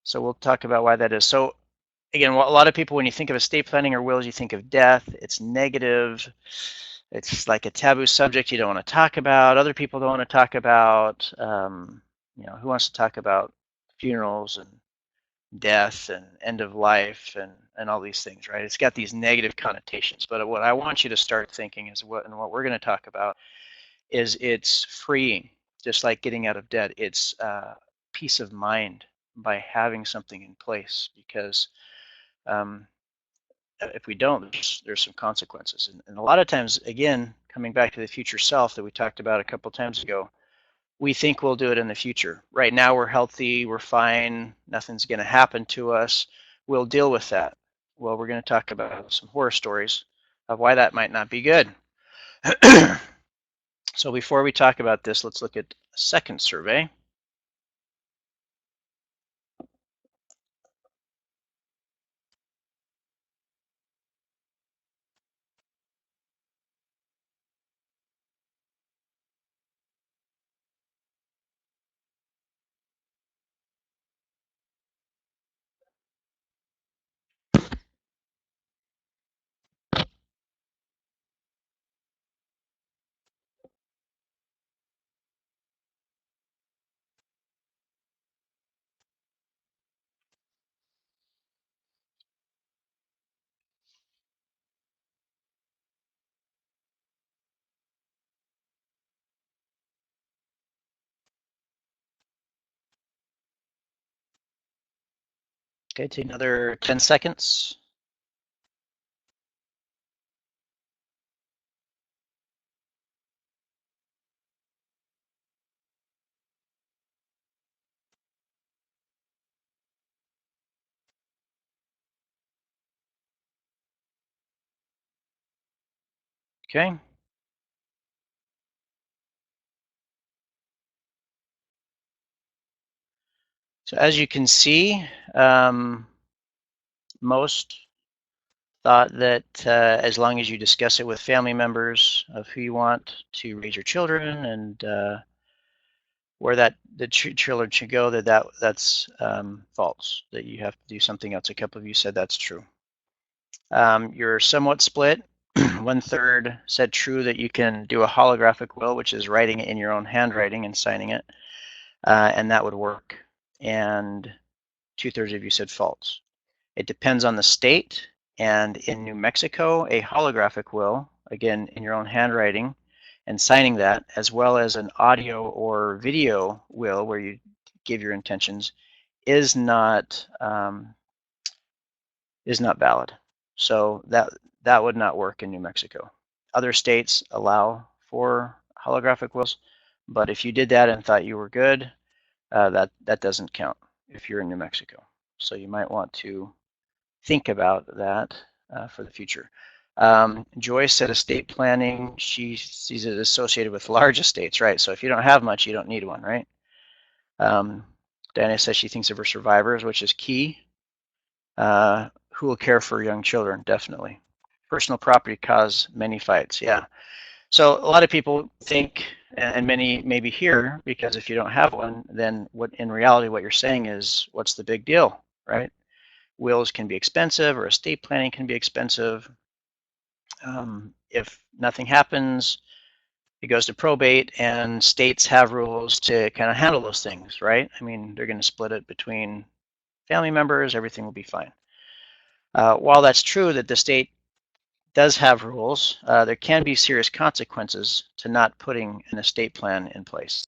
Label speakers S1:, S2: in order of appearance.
S1: So we'll talk about why that is. So again, a lot of people, when you think of estate planning or wills, you think of death. It's negative. It's like a taboo subject you don't want to talk about. Other people don't want to talk about. You know, who wants to talk about funerals and death and end of life and all these things, right? It's got these negative connotations. But what I want you to start thinking is what we're going to talk about is it's freeing, just like getting out of debt. It's peace of mind by having something in place, because um, if we don't, there's some consequences. And a lot of times, again, coming back to the future self that we talked about a couple times ago, we think we'll do it in the future. Right now, we're healthy, we're fine, nothing's going to happen to us. We'll deal with that. Well, we're going to talk about some horror stories of why that might not be good. So before we talk about this, let's look at a second survey. Okay, take another 10 seconds. Okay. So as you can see, most thought that as long as you discuss it with family members of who you want to raise your children and where the children should go, that's false. That you have to do something else. A couple of you said that's true. You're somewhat split. 1/3 said true, that you can do a holographic will, which is writing it in your own handwriting and signing it, and that would work. And 2/3 of you said false. It depends on the state. And in New Mexico, a holographic will, again, in your own handwriting and signing that, as well as an audio or video will where you give your intentions, is not valid. So that would not work in New Mexico. Other states allow for holographic wills, but if you did that and thought you were good, that doesn't count if you're in New Mexico. So you might want to think about that for the future. Joyce said estate planning, she sees it associated with large estates, right? So if you don't have much, you don't need one, right? Diana says she thinks of her survivors, which is key. Who will care for young children? Definitely. Personal property cause many fights, yeah. So a lot of people think, and many maybe here, because if you don't have one, then what in reality what you're saying is, what's the big deal, right? Wills can be expensive, or estate planning can be expensive. If nothing happens, it goes to probate, and states have rules to kind of handle those things, right? I mean, they're going to split it between family members, everything will be fine. While that's true that the state does have rules, there can be serious consequences to not putting an estate plan in place.